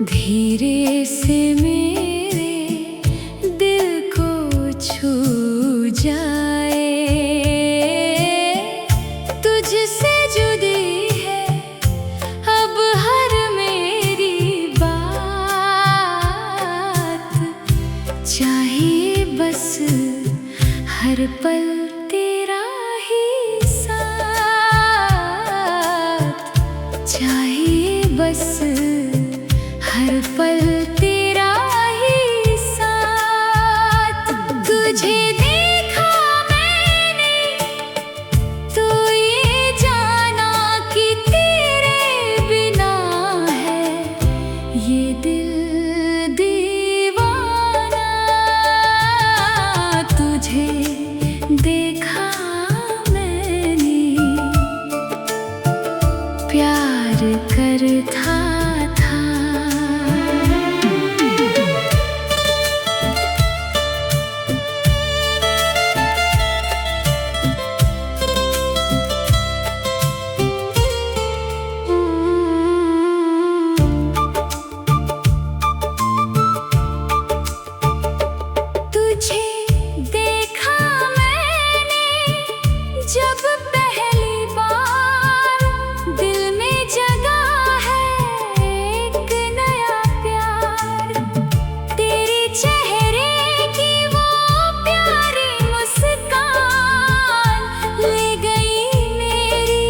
धीरे से मेरे दिल को छू जाए, तुझसे जुदी है अब हर मेरी बात। चाहिए बस हर पल तेरा ही साथ, चाहिए बस हर पल तेरा ही साथ। तुझे देखा मैंने तो ये जाना कि तेरे बिना है ये दिल दीवाना। तुझे देखा मैंने प्यार करता था। तुझे देखा मैंने जब पहली बार, दिल में जगा है एक नया प्यार। तेरे चेहरे की वो प्यारी मुस्कान ले गई मेरी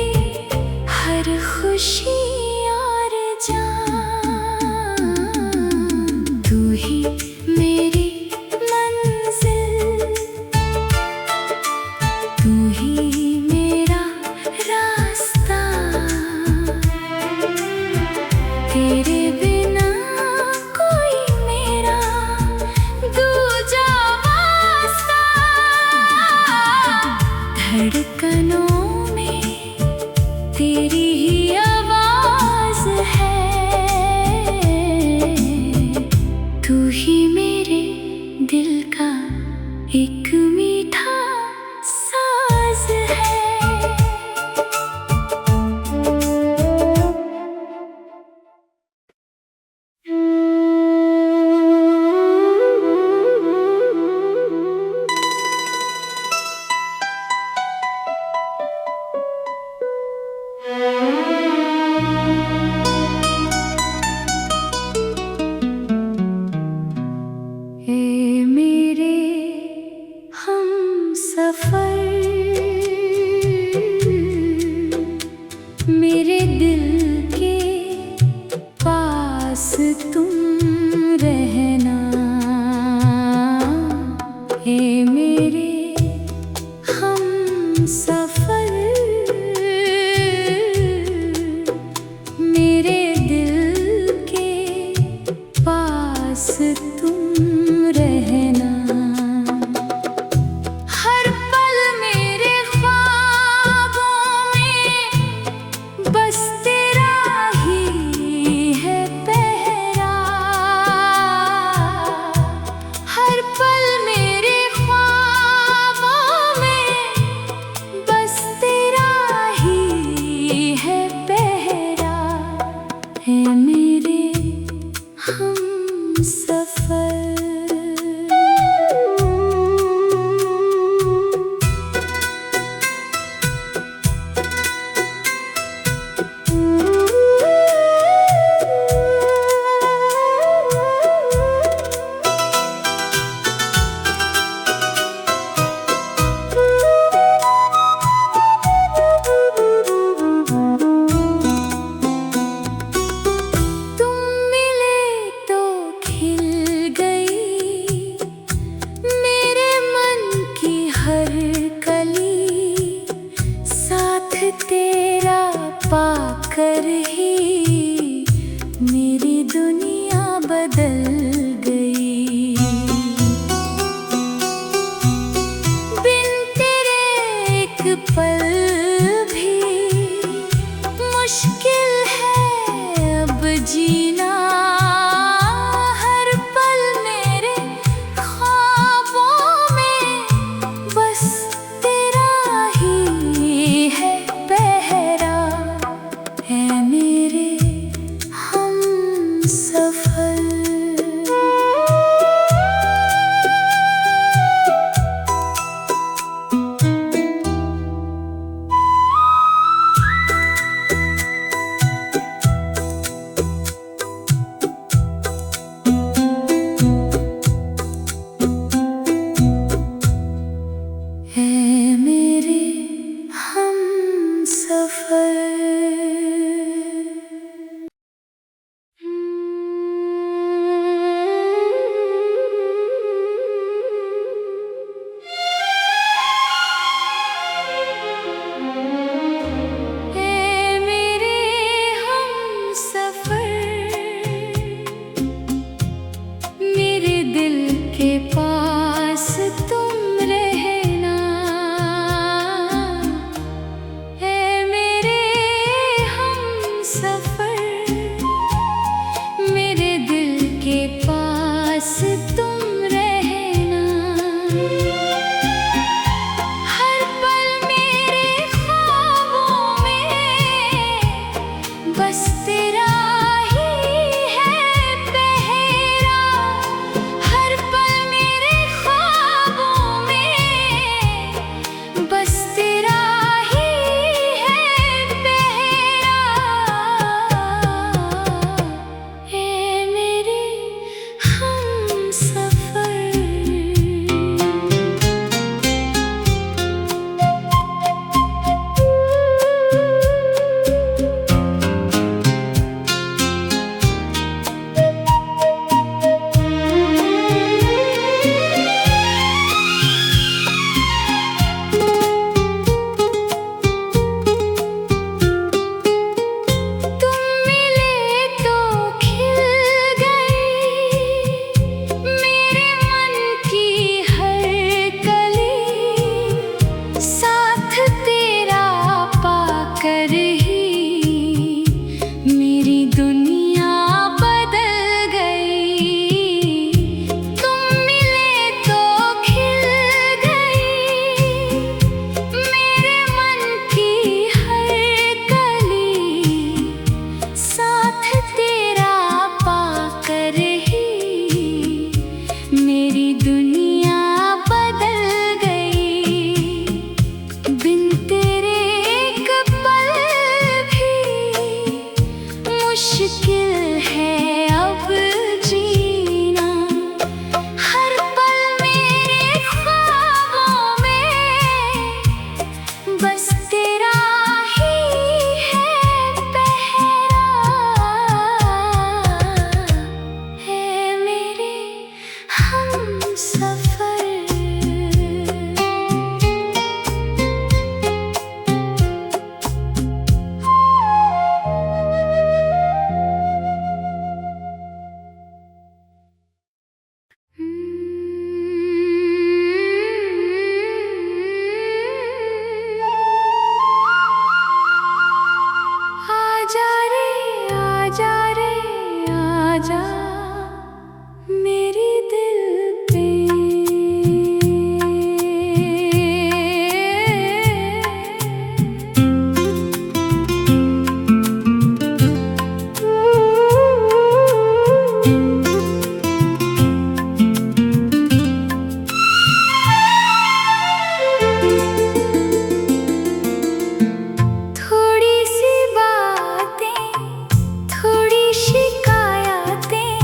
हर खुशी और जान। तू ही मेरी मंजिल, तू ही मेरा रास्ता। तेरे बिना कोई मेरा दूजा वास्ता। धड़कनों में तेरी ही आवाज है, तू ही मेरे दिल का एक मीठा साज है। ए मेरे हमसफर, मेरे दिल के पास तुम रहना। ए मेरे हमसफर, मेरे दिल के पास तुम रहना। हर पल मेरे ख्वाबों में बस तेरा ही है पहरा। हर पल मेरे ख्वाबों में बस तेरा ही है पहरा। है मेरे हमसफर। तुम मिले तो खिल गई मेरे मन की हर कली। साथ तेरा पाकर ही मेरी दुनिया बदल गई। बिन तेरे एक पल भी मुश्किल है अब जीना। हर पल मेरे ख्वाबों में बस तेरा ही है पहरा। है मेरे हम सफर। है मेरे हमसफर। मेरे दिल के पास तुम रहना है, मेरे हमसफर। मेरे दिल के पास तुम रहना, हर पल मेरे ख्वाबों में बस तेरा मुश्किल है अब जीना, हर पल मेरे ख्वाबों में बस तेरा ही है पहरा। है मेरे हमसफर। आजा मेरी दिल पे, थोड़ी सी बातें, थोड़ी शिकायतें,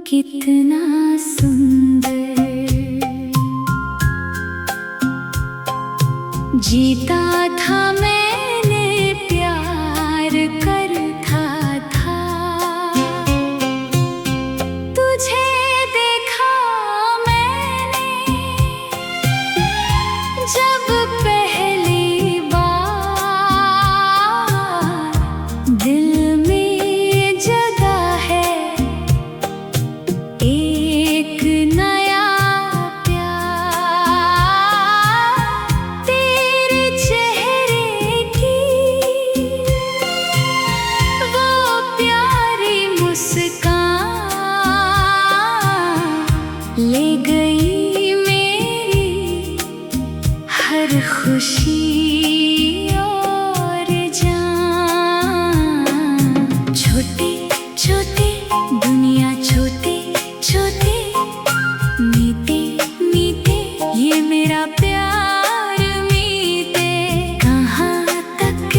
कितना सुंदर जीता था मैंने प्यार करता था तुझे देखा मैंने जब पहली बार दिल में जगा है एक नया प्यार तेरे चेहरे की वो प्यारी मुस्कान ले गई मेरी हर खुशी और जान छोटे छोटे दुनिया छोटे छोटे मीठे मीठे ये मेरा प्यार मीठे कहाँ तक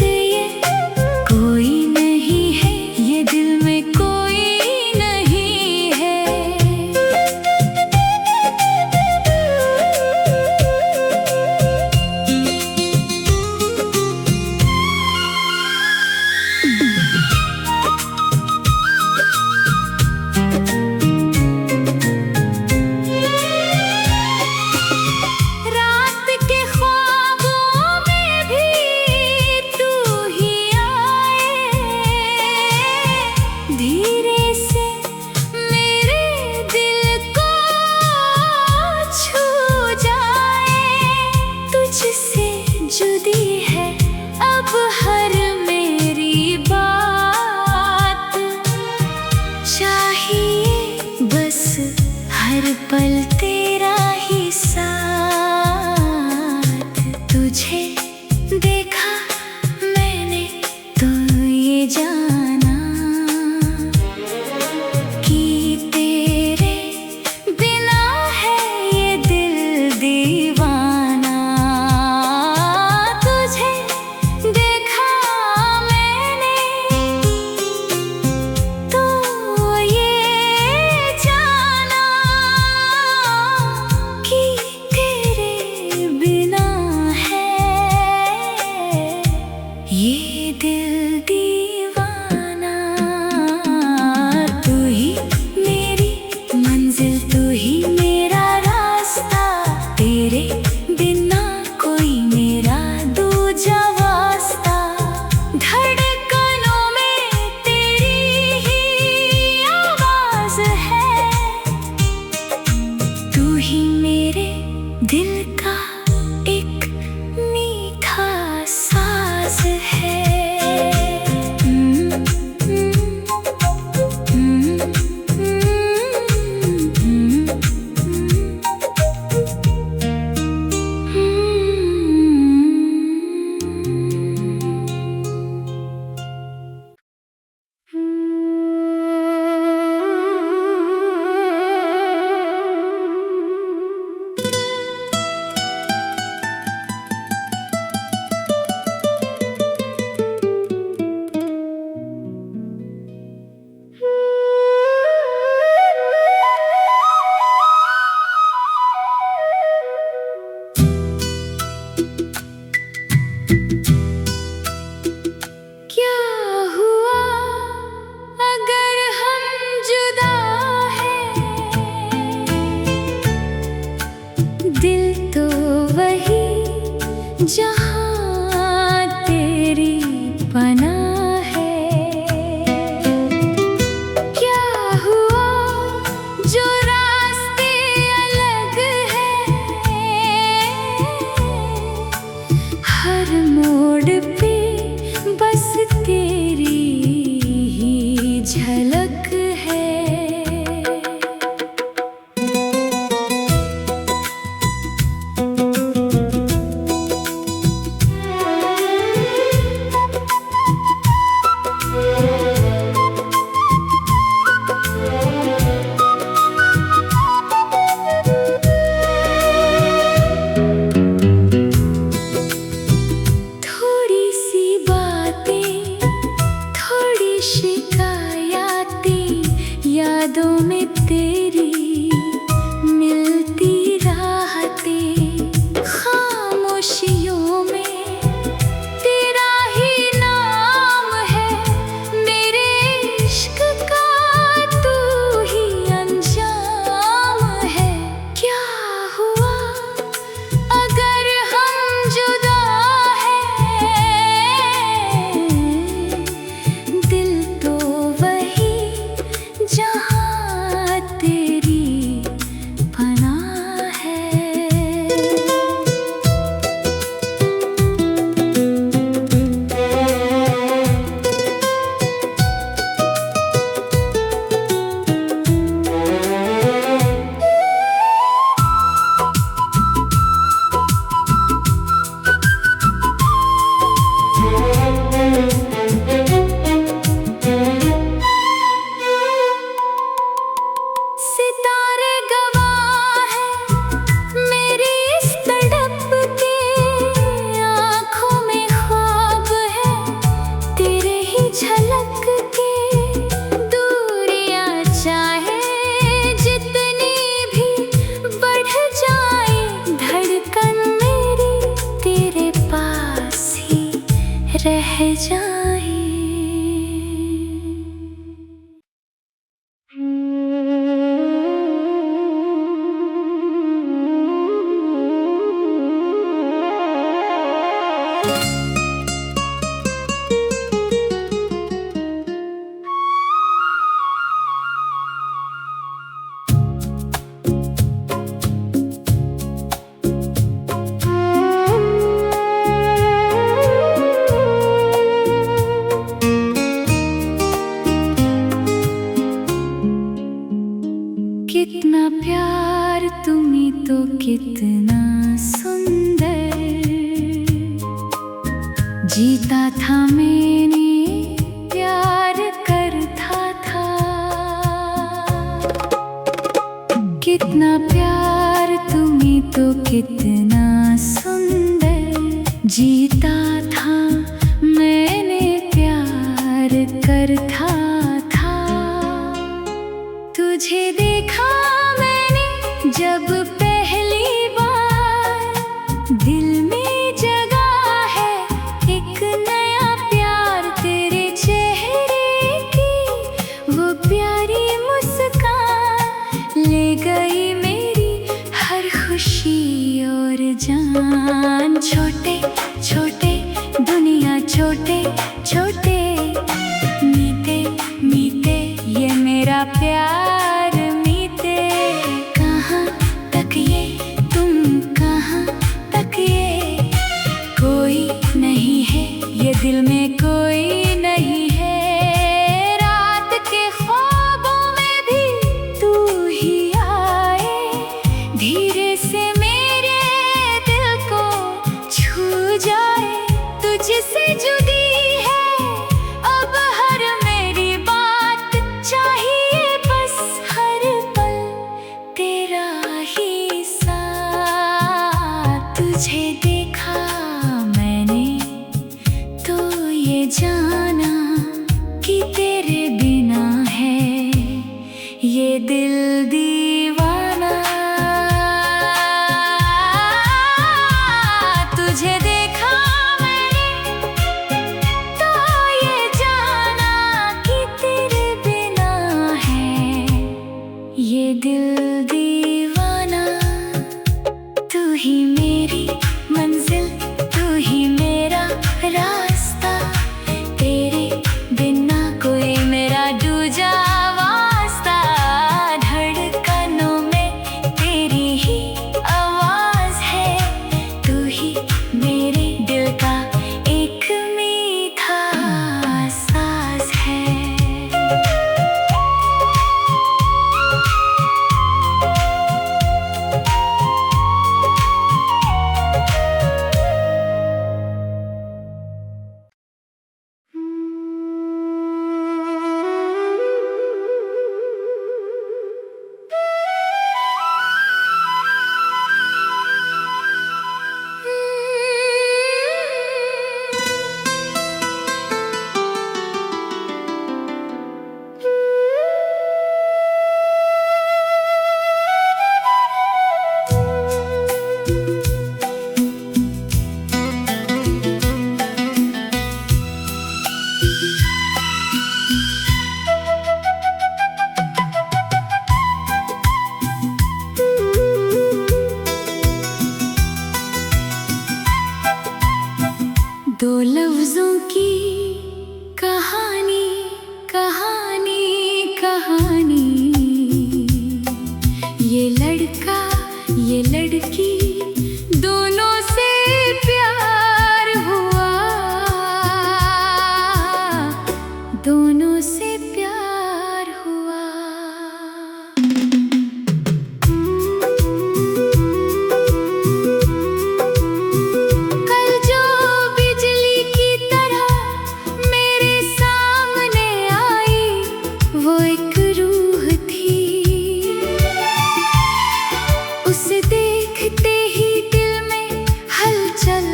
ये कोई नहीं है ये दिल में कोई नहीं है रात के ख्वाबों में भी तू ही आए धीरे से मेरे दिल को छू जाए तुझसे जुदी है अब हर मेरी बात चाहिए बस हर पल तेरा ही साथ तुझे देखा मैंने तो ये जाना कि तेरे बिना है ये दिल दीवाना तुझे देखा मैंने तो ये जाना कि तेरे बिना है ये दिल दीवाना तू ही मेरी मंजिल तू ही मेरा रास्ता तेरे बिना कोई मेरा दूजा वास्ता धड़कनों में तेरी ही आवाज है तू ही मेरे दिल का एक मीठा साज है क्या हुआ अगर हम जुदा हैं दिल तो वही जहाँ तेरी पनाह है क्या हुआ जो रास्ते अलग हैं हर मोड़ पे बस तेरी ही झलक है थोड़ी सी बातें थोड़ी शिकायत यादों में तेरी मिलती राहतें, खामोशियों में तेरा ही नाम है, मेरे इश्क का तू ही अंजाम है। क्या हुआ अगर हम जुदा हैं, दिल तो वही जहाँ तेरी पनाह है। सितारे गवाह हैं मेरी इस तड़प के, आँखों में ख्वाब है तेरे ही झलक के। दूरियां चाहे जितनी भी बढ़ जाए, धड़कन मेरी तेरे पास ही रह जाए। कितना प्यार तुम्ही तो कितना सुंदर, जीता था मैंने प्यार करता था। कितना प्यार तुम्ही तो कितना सुंदर, जीता था मैंने प्यार करता था। तुझे देखा मैंने जब पहली बार, दिल में जगा है एक नया प्यार। तेरे चेहरे की वो प्यारी मुस्कान ले गई मेरी हर खुशी और जान। छोटे छोटे दुनिया छोटे छोटे, मीते मीते ये मेरा प्यार मीते। कहाँ तक ये तुम कहाँ तक ये, कोई नहीं है ये दिल में कोई नहीं है। रात के ख्वाबों में भी तू ही आए, धीरे से मेरे दिल को छू जाए। तुझसे जुदी है अब हर मेरी बात, चाहिए बस दोनों से प्यार हुआ। कल जो बिजली की तरह मेरे सामने आई, वो एक रूह थी। उसे देखते ही दिल में हलचल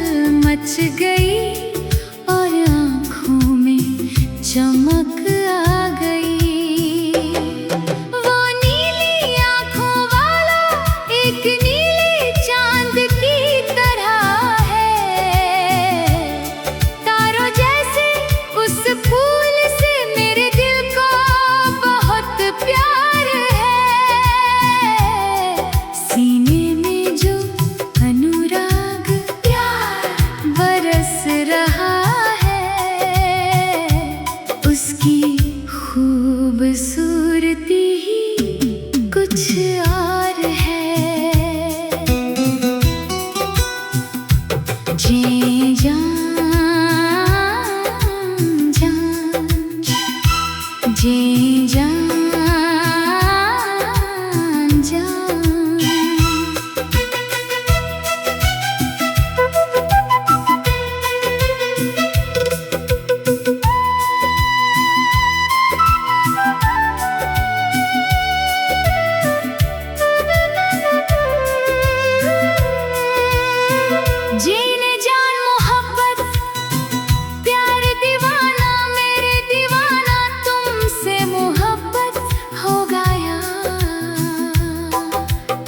मच गई और आँखों में चमक आ गई। वो नीली आँखों वाला एक नीले चांद की तरह है। तारों जैसे उस फूल से मेरे दिल को बहुत प्यार है। सीने में जो अनुराग प्यार बरस रहा है, उसकी खूबसूरती ही कुछ और है। जी जान जान, जी जान जान। जीने जान मोहब्बत प्यार दीवाना, मेरे दीवाना तुमसे मोहब्बत हो गया।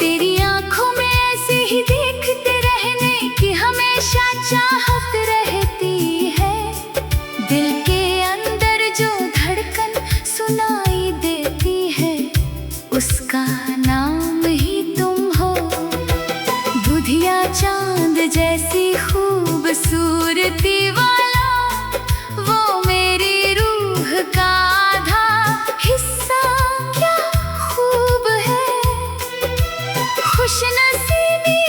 तेरी आंखों में ऐसे ही देखते रहने की हमेशा चाहत रहती है। दिल के अंदर जो धड़कन सुनाई देती है, उसका नाम ही तुम हो। बुधिया चांद जैसी खूबसूरती वाला, वो मेरी रूह का आधा हिस्सा क्या खूब है। खुशनसीबी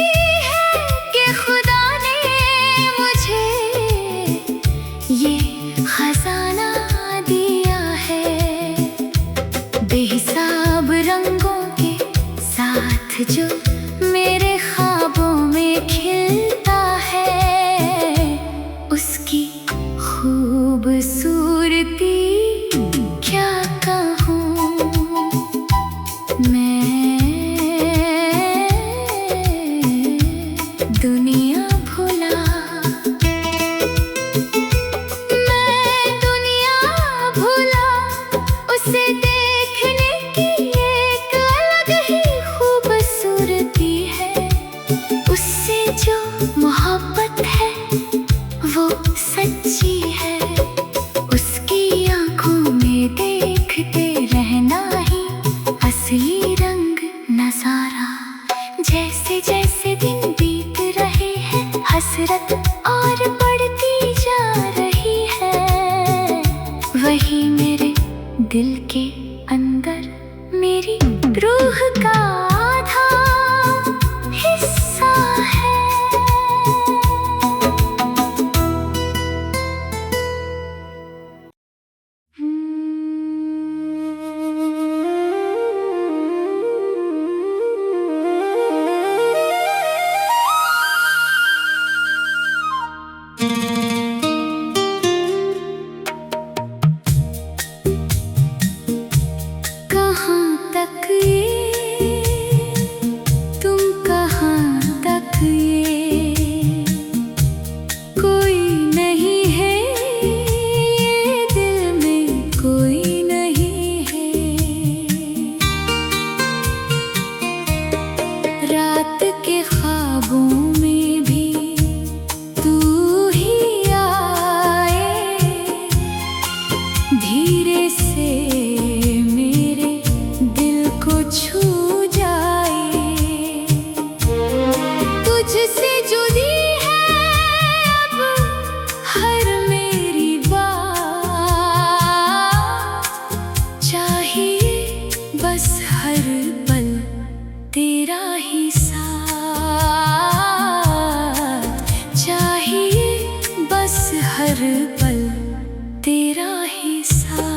है कि खुदा ने मुझे ये खजाना दिया है। बेहिसाब रंगों के साथ जो मेरे ख्वाबों में खिलता है, उसकी खूबसूरती क्या कहूँ मैं। दुनिया भुला, मैं दुनिया भुला, उसे देखने की एक अलग ही खूबसूरती है। उससे जो मोहब्बत है वो सच्ची है। उसकी आँखों में देखते रहना ही असली रंग नजारा। जैसे जैसे दिन बीत रहे हैं, हसरत और बढ़ती जा रही है। वही मेरे दिल के अंदर मेरी रूह का आधा हिस्सा है। कहाँ तक ये तुम, कहाँ तक ये कोई नहीं है, ये दिल में कोई नहीं है। रात के ख्वाबों में भी तू ही आए, धीरे से मेरे दिल को छू जाए। तुझसे जुदी है अब हर मेरी बात, चाहिए बस हर पल तेरा ही साथ। चाहिए बस हर पल तेरा ही साथ।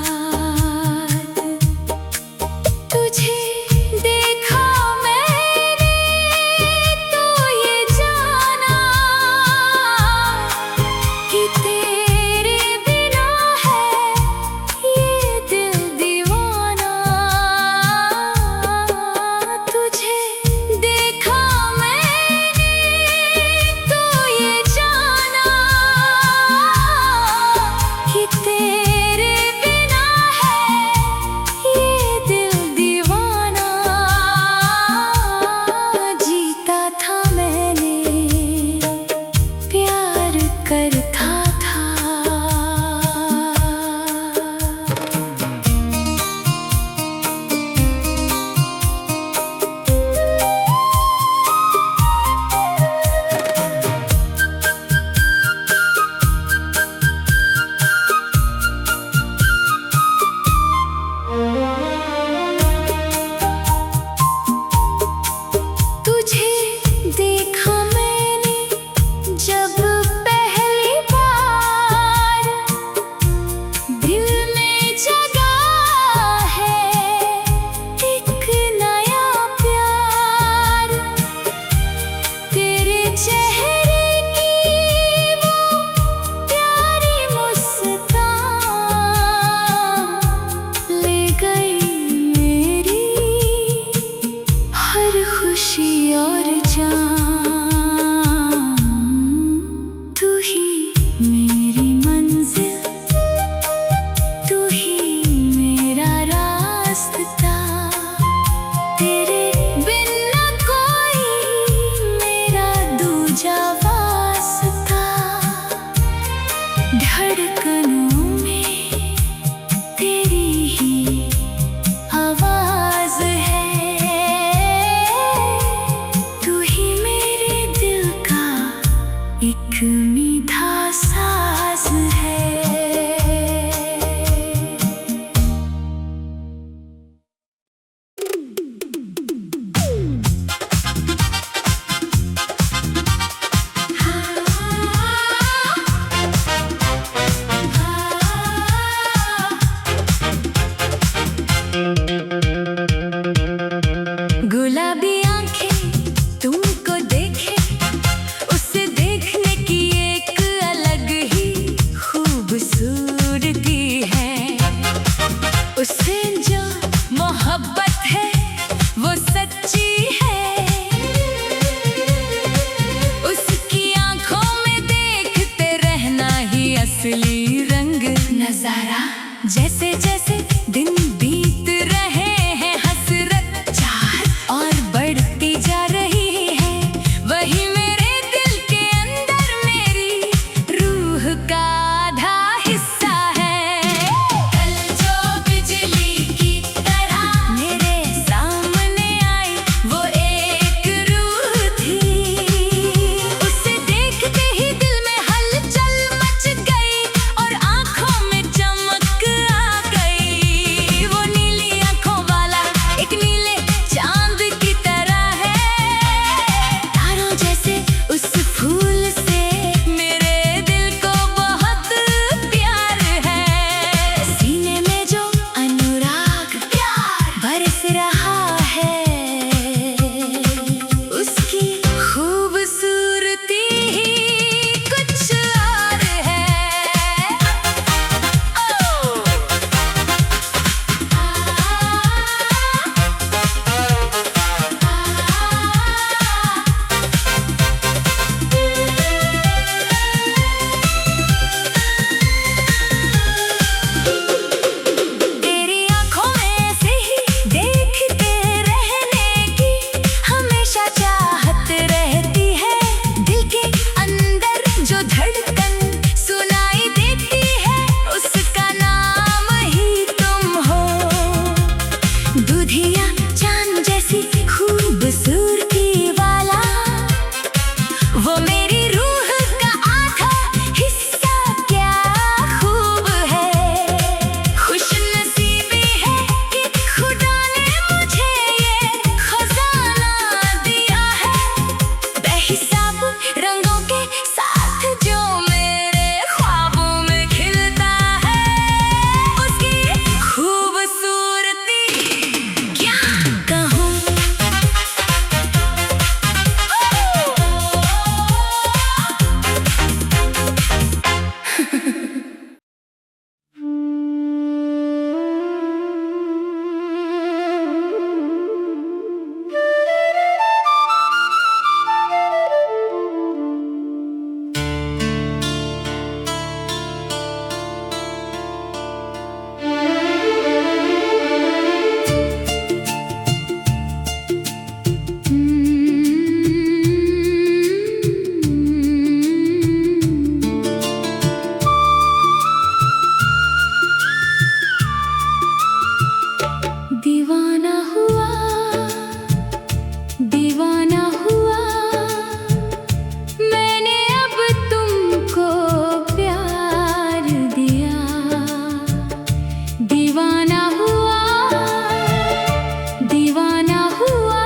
जैसे जैसे दिन बीत रहे हैं, हसरत चाहत और बढ़ती जा रही है। वही मेरे दिल के अंदर मेरी रूह का आधा हिस्सा है। कल जो बिजली की तरह मेरे सामने आई, वो एक रूह थी। उसे देखते ही दिल में हलचल मच गई और आंखों में चमक आ गई। वो नीली आंखों वाला एक नीले चांद की तरह है। तारों जैसे उस फूल से मेरे दिल को बहुत प्यार है। सीने में जो अनुराग प्यार बरस रहा है, उसकी खूबसूरती ही कुछ और है। तेरी आंखों में ऐसे ही देखते रहने की हमेशा चाहत रहती है। दिल के अंदर जो धड़कन सुनाई देती है, उसका नाम ही तुम हो। दूधिया चांद जैसी खूबसूरती वाला, वो मेरी रूह का आधा हिस्सा क्या खूब है। खुशनसीबी है कि खुदा ने मुझे ये खजाना दिया है। बेहिसाब रंगों के साथ जो मेरे ख्वाबों में खिलता है, उसकी खूबसूरती क्या कहूँ। दीवाना हुआ, दीवाना हुआ, मैंने अब तुमको प्यार दिया। दीवाना हुआ, दीवाना हुआ,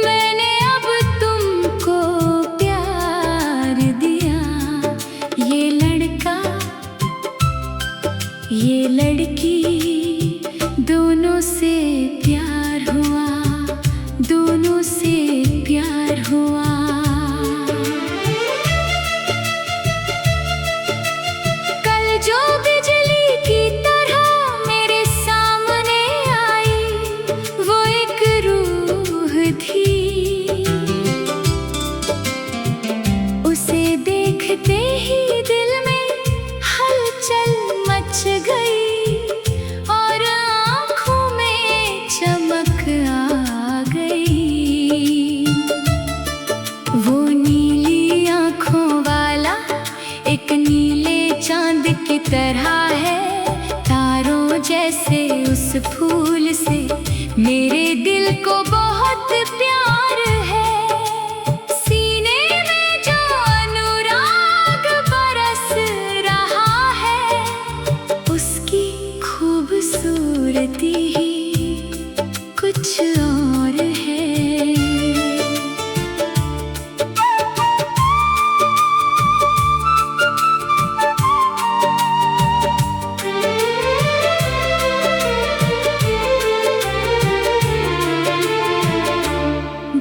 मैंने अब तुमको प्यार दिया। ये लड़का, ये लड़की, दोनों से प्यार हुआ, दोनों से प्यार हुआ। कल जो बिजली की तरह मेरे सामने आई, वो एक रूह थी। उसे देखते ही दिल में हलचल मच गई और आँखों में चमक आ गई। वो नीली आँखों वाला एक नीले चांद की तरह है। तारों जैसे उस फूल से मेरे दिल को बहुत प्यार है। सीने में जो अनुराग बरस रहा है, उसकी खूबसूरती ही कुछ और है।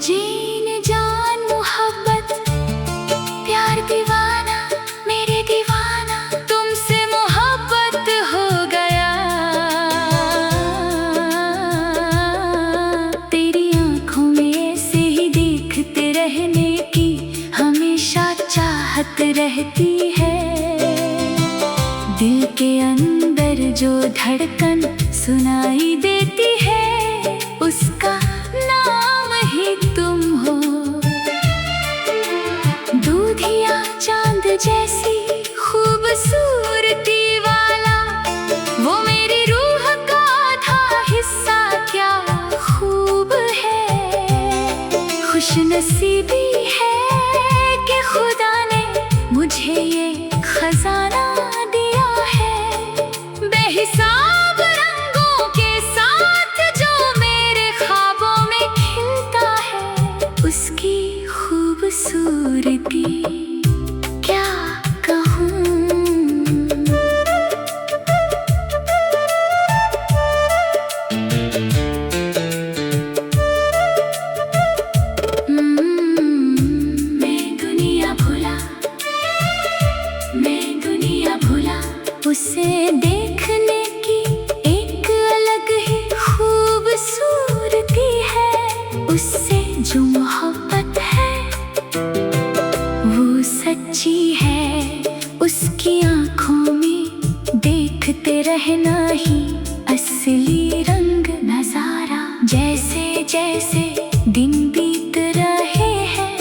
जीन जान मोहब्बत प्यार दीवाना, मेरे दीवाना, तुमसे मोहब्बत हो गया। अंदर जो धड़कन सुनाई देती है, उसका नाम ही तुम हो। दूधिया चांद जैसी खूबसूरती वाला, वो मेरी रूह का आधा हिस्सा, क्या खूब है। खुशनसीबी है कि खुदा ने मुझे ये खजाना दिया है। बेहिसाब रंगों के साथ जो मेरे ख्वाबों में खिलता है, उसकी खूबसूरती क्या कहूँ। उसे देखने की एक अलग ही खूबसूरती है। उससे जो मोहब्बत है वो सच्ची है। उसकी आँखों में देखते रहना ही असली रंग नजारा। जैसे जैसे दिन बीत रहे हैं,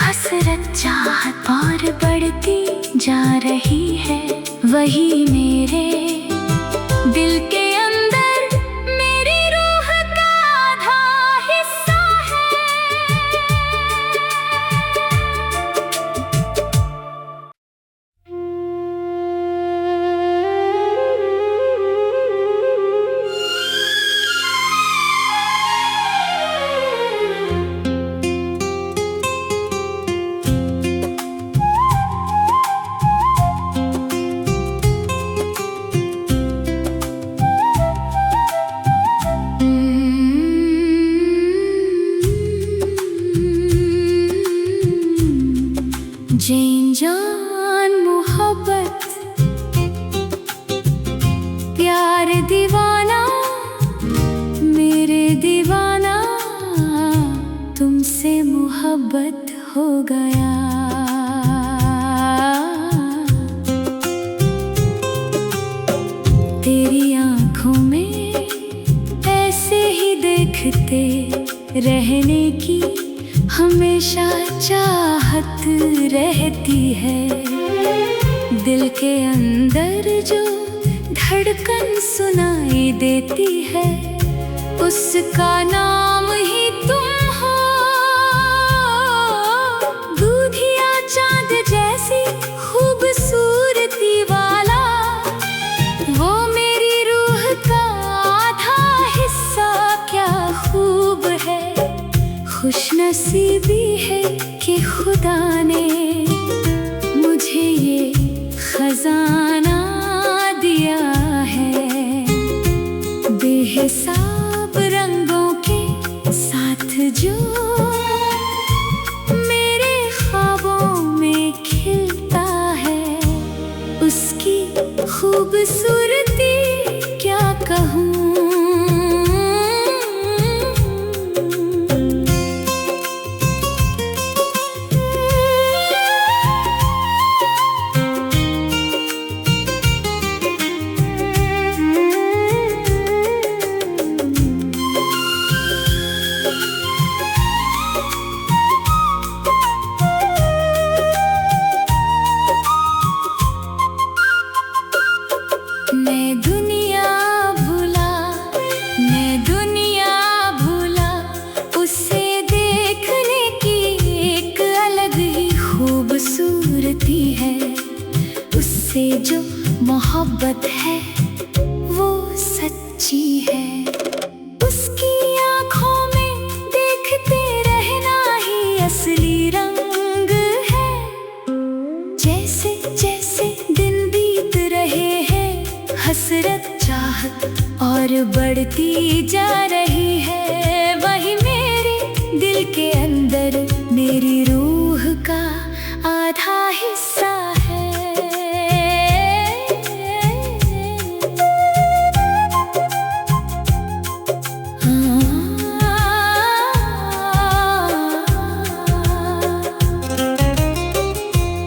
हसरत चाहत और बढ़ती जा रही है। वही मेरे दिल के अंदर मेरी रूह का आधा हिस्सा जैन जान मोहब्बत प्यार दीवाना, मेरे दीवाना तुमसे मोहब्बत हो गया। तेरी आँखों में ऐसे ही देखते रहने की हमेशा चाहत रहती है। दिल के अंदर जो धड़कन सुनाई देती है, उसका नाम ही तुम हो। दूधिया चांद जैसी खूबसूरती वाला, वो मेरी रूह का आधा हिस्सा, क्या खूब है। खुशनसीबी है कि खुदा ने मुझे ये खजाना दिया है। बेहिसाब रंगों के साथ जो मेरे ख्वाबों में खिलता है, उसकी खूबसूरती क्या कहूँ। मैं दुनिया भूला, उसे देखने की एक अलग ही खूबसूरती है। उससे जो मोहब्बत है वो सच्ची है। उसकी आँखों में देखते रहना ही असली रंग है। जैसे जैसे दिन बीत रहे हैं, हसरत चाहत और बढ़ती जा रही है। वही मेरे दिल के अंदर मेरी रूह का आधा हिस्सा है।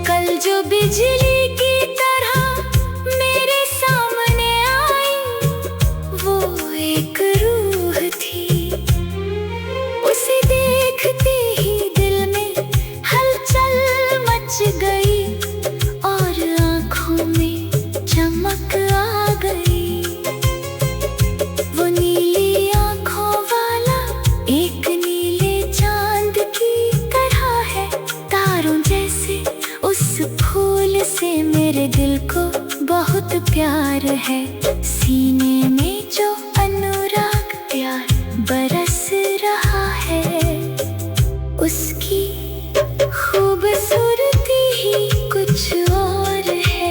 कल जो बिजली की तरह मेरे सामने है। सीने में जो अनुराग प्यार बरस रहा है, उसकी खूबसूरती ही कुछ और है।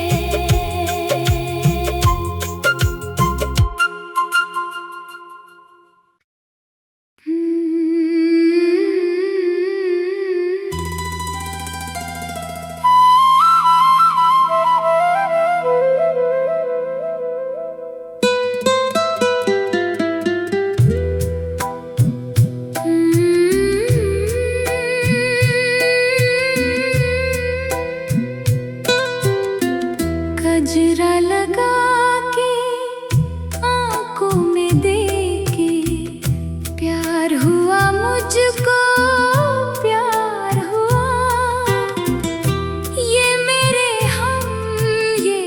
गजरा लगा के आंखों में देके प्यार हुआ मुझको, प्यार हुआ। ये मेरे हम, ये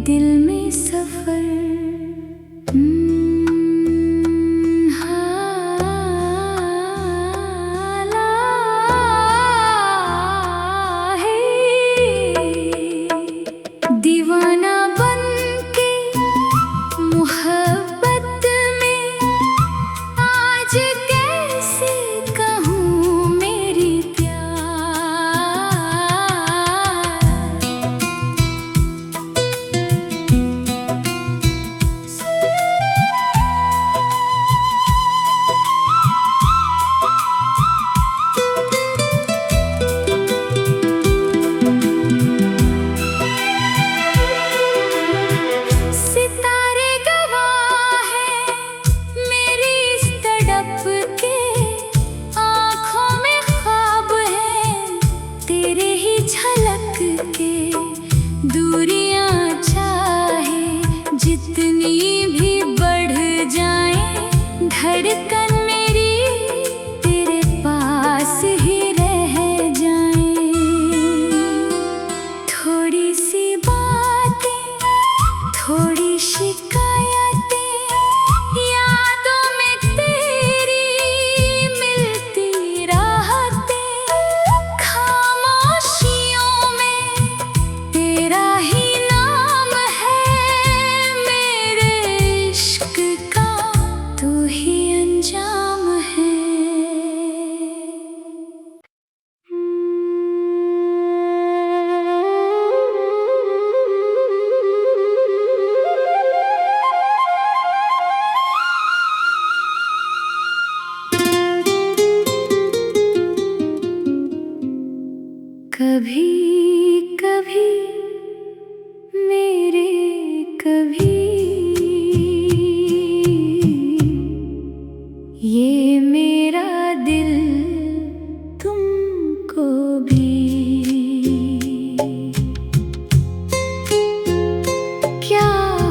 दिल में सफर। दीवाना बनके मोहब्बत में आज कैसे कहूँ मेरी प्यार। सितारे गवाह हैं मेरी इस तड़प के, आँखों में ख्वाब हैं तेरे ही झलक के। दूरियां चाहे जितनी भी बढ़ जाएं, धड़कन मेरी तेरे पास ही रह जाएं। थोड़ी सी बातें, थोड़ी शिकायतें, यादों में तेरी मिलती राहतें। खामोशियों में तेरा ही नाम है, मेरे इश्क का तू ही अंजाम है। कभी कभी मेरे कभी ये मेरा दिल तुमको भी क्या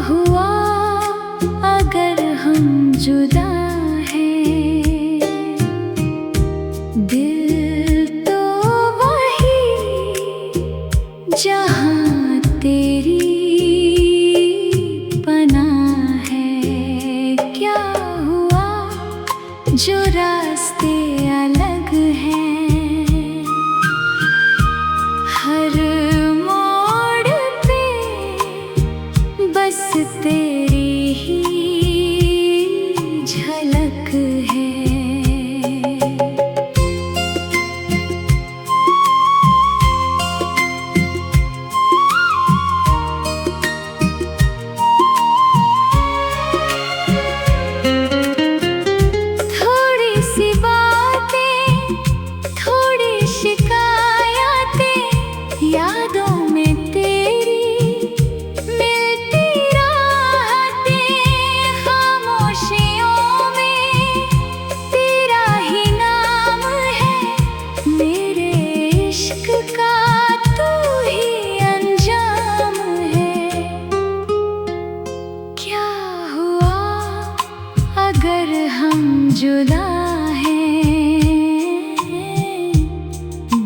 हुआ अगर हम जुदा हैं। दिल तो वही जहाँ तेरी पनाह है। क्या हुआ जो रास्ते अलग हैं, हर मोड़ पे बस तेरी ही झलक है। थोड़ी सी बातें, थोड़ी शिकायतें, यादों में तेरी मिलती राहतें। खामोशियों में तेरा ही नाम है, मेरे इश्क का तू ही अंजाम है। क्या हुआ अगर हम जुदा हैं।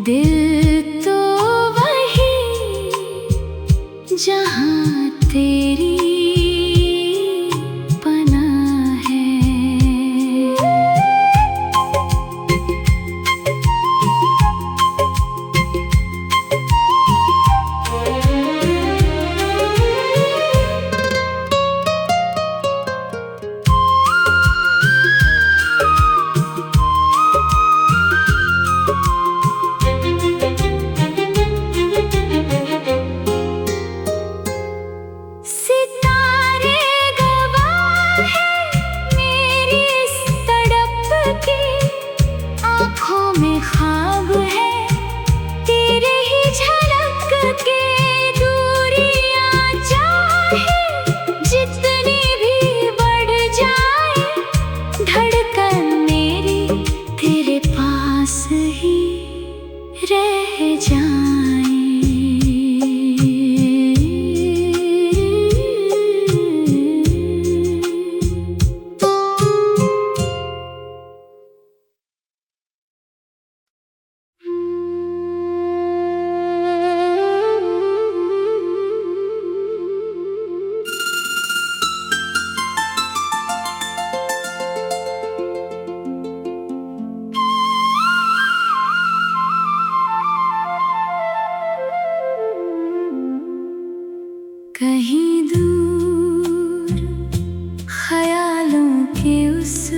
दिल तो वही जहाँ तेरी पनाह है।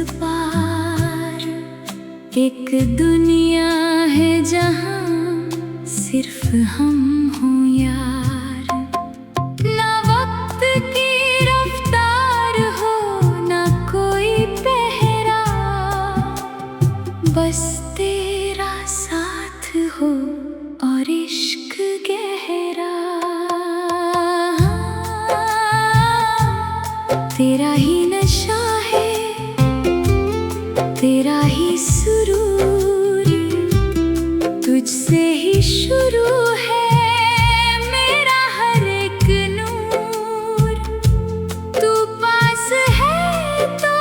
पार एक दुनिया है जहाँ सिर्फ हम हों यार। ना वक्त की रफ्तार हो ना कोई पहरा, बस तेरा साथ हो और इश्क गहरा। तेरा ही नशा है, तेरा ही सुरूर, तुझसे ही शुरू है मेरा हर एक नूर। तू पास है तो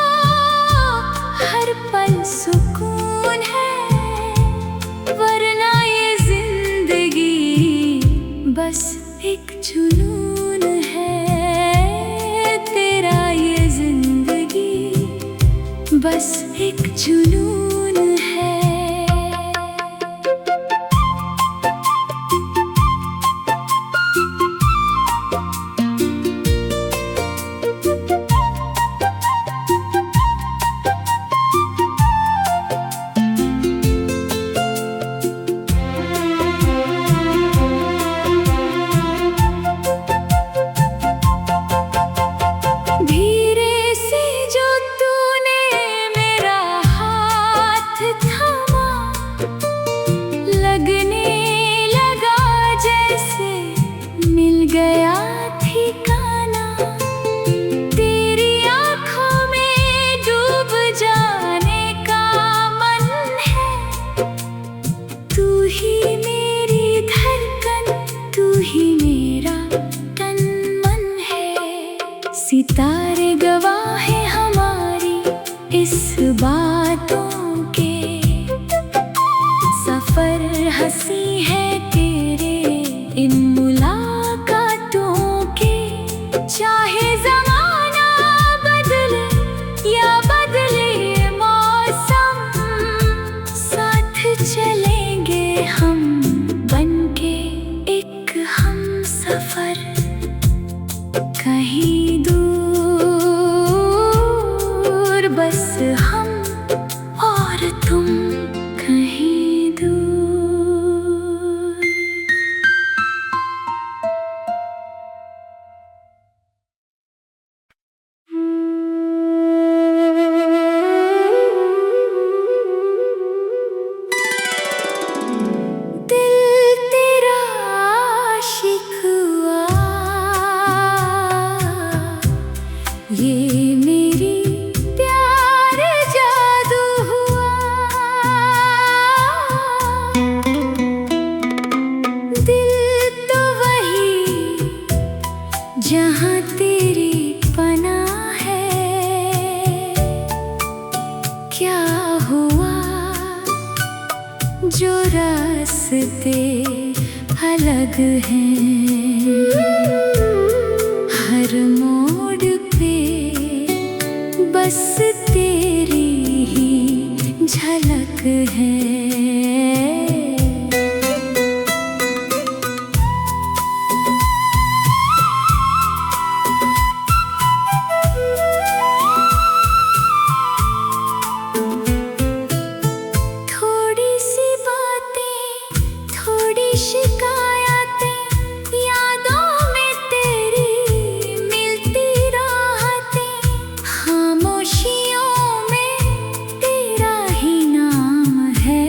हर पल सुकून है, वरना ये जिंदगी बस एक जुनून है। तेरा ये जिंदगी बस एक जुनून है। धीरे से जो तूने मेरा हाथ थामा, लगने लगा जैसे मिल गया ठिकाना। तेरी आँखों में डूब जाने का मन है, तू ही मेरी धड़कन, तू ही मेरा तन मन है। सितारे गवाह हैं हमारी इस बातों के, सफर हंसी है तेरे इन मुलाकातों के। चाहे जमाना बदले या बदले मौसम, साथ चलेंगे हम बनके एक हम सफर। कहीं दूर बस हम और तुम, कहीं दूर। दिल तेरा आशिक हुआ, ये मेरी प्यार जादू हुआ। दिल तो वही जहाँ तेरी पनाह है। क्या हुआ जो रास्ते अलग हैं, हर मोड़ पे बस तेरी ही झलक है। थोड़ी सी बातें, थोड़ी शिकायतें, यादों में तेरी मिलती राहतें। खामोशियों में तेरा ही नाम है,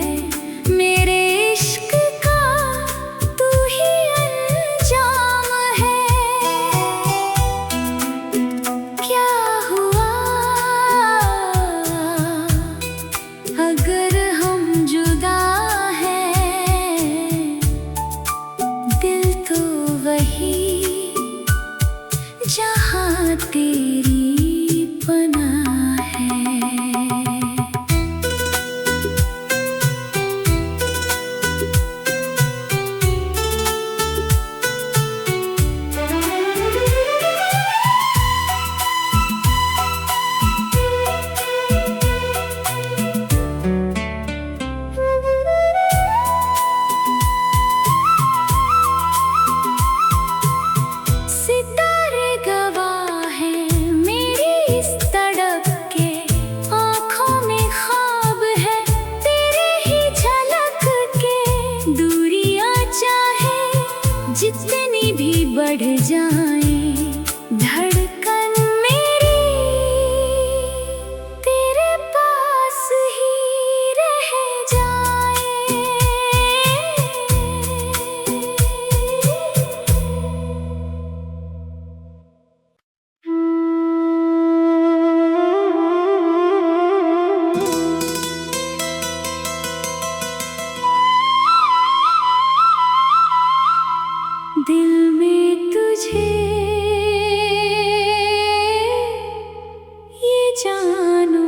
जानू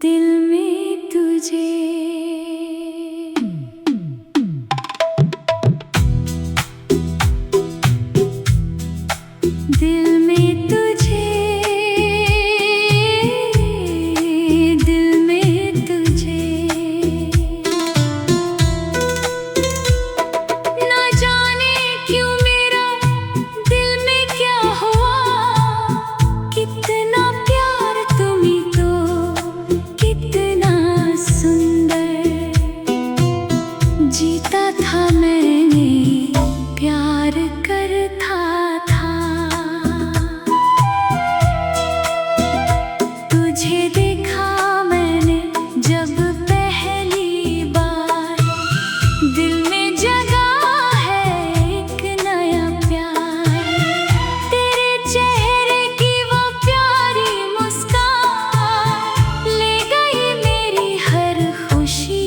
दिल में तुझे। दिल में तुझे, दिल में तुझे, ना जाने क्यों मेरा दिल में क्या हुआ। कितना प्यार तुम्ही तो, कितना सुंदर जीता था मैंने, प्यार करता था। तुझे देखा मैंने जब पहली बार, दिल में जगा है एक नया प्यार। तेरे चेहरे की वो प्यारी मुस्कान ले गई मेरी हर खुशी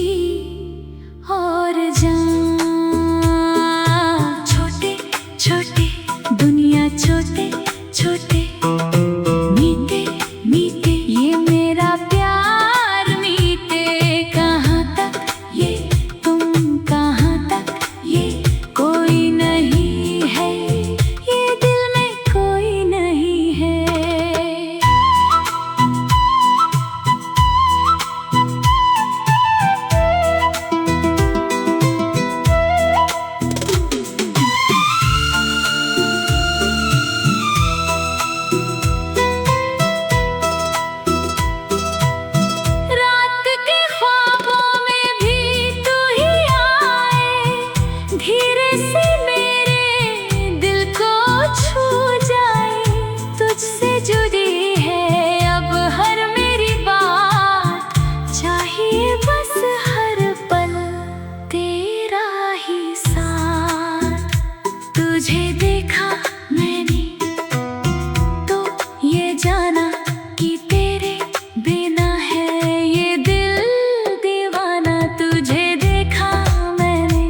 और जान। छोटे छोटे दुनिया, छोटे छोटे मीठे मीठे ये मेरा प्यार। मीठे कहाँ तक ये तुम, कहाँ तक ये कोई नहीं है, ये दिल में कोई नहीं है। रात के ख्वाबों में भी तू ही आए, धीरे से मेरे दिल को छू जाए। तुझसे जुड़ी है अब हर मेरी बात, चाहिए बस हर पल तेरा ही साथ। तुझे देखा मैंने तो ये जाना कि तेरे बिना है ये दिल दीवाना। तुझे देखा मैंने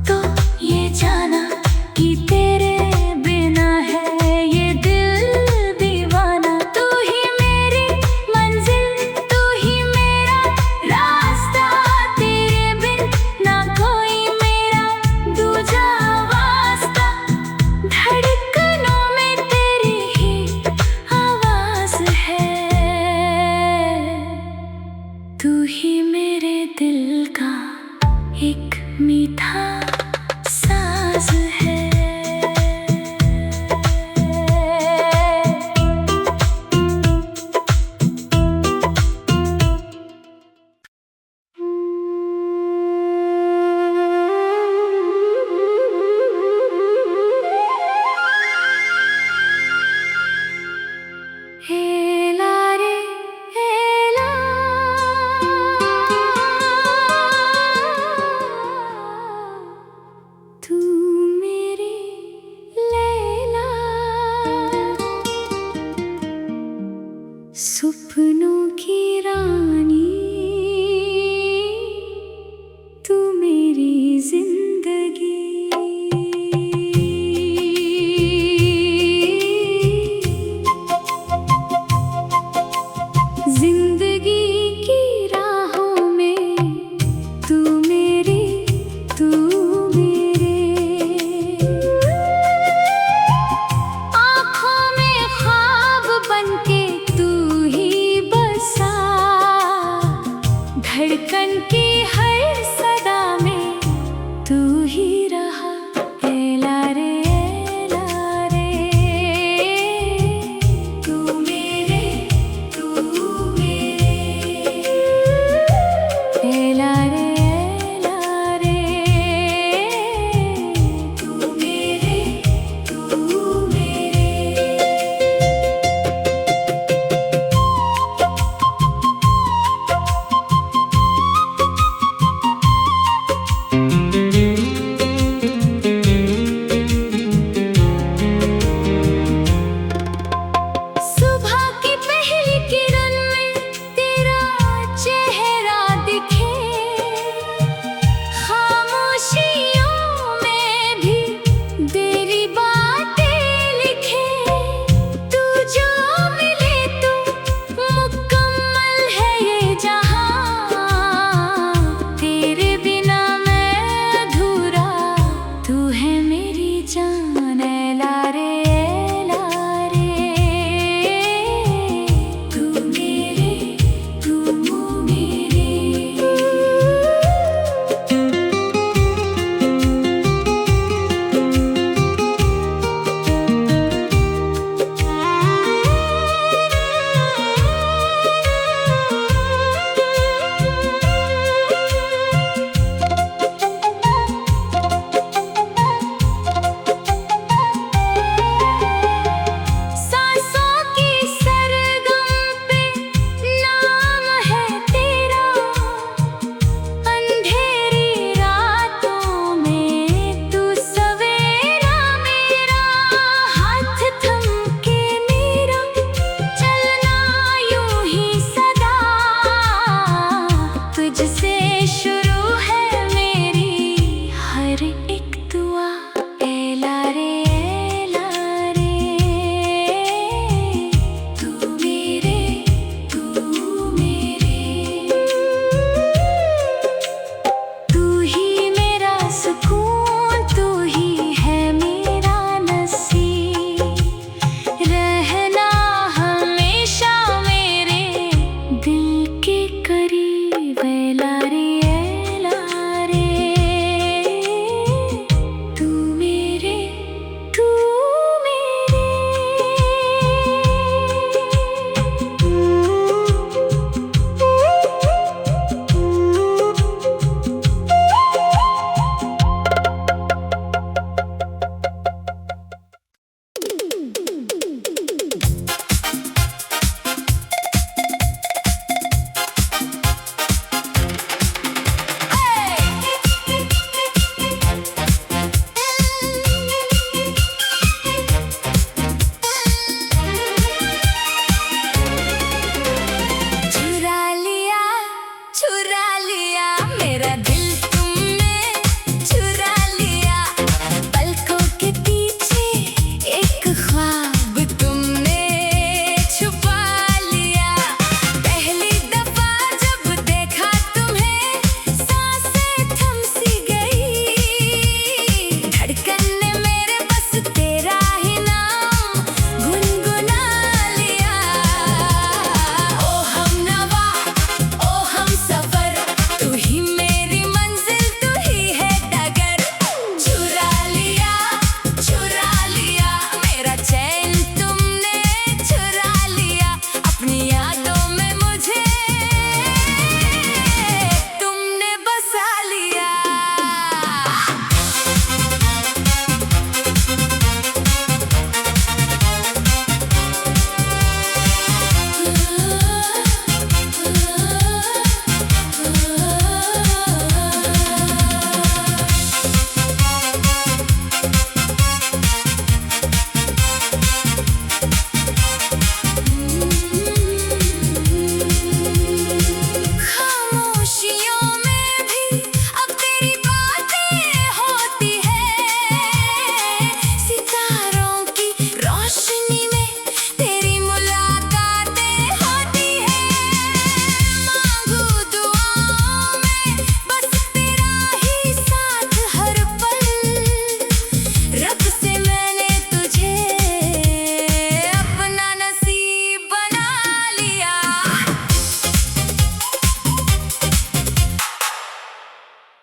तो ये जाना कि तेरे बिना है ये दिल दीवाना। तू ही मेरी मंजिल, तू ही मेरा रास्ता, तेरे बिन ना कोई मेरा दूजा वास्ता। धड़कनों में तेरी ही आवाज है, तू ही मेरे दिल का एक मीठा साज है। हेला रे हेला, तू मेरी लैला। सुपने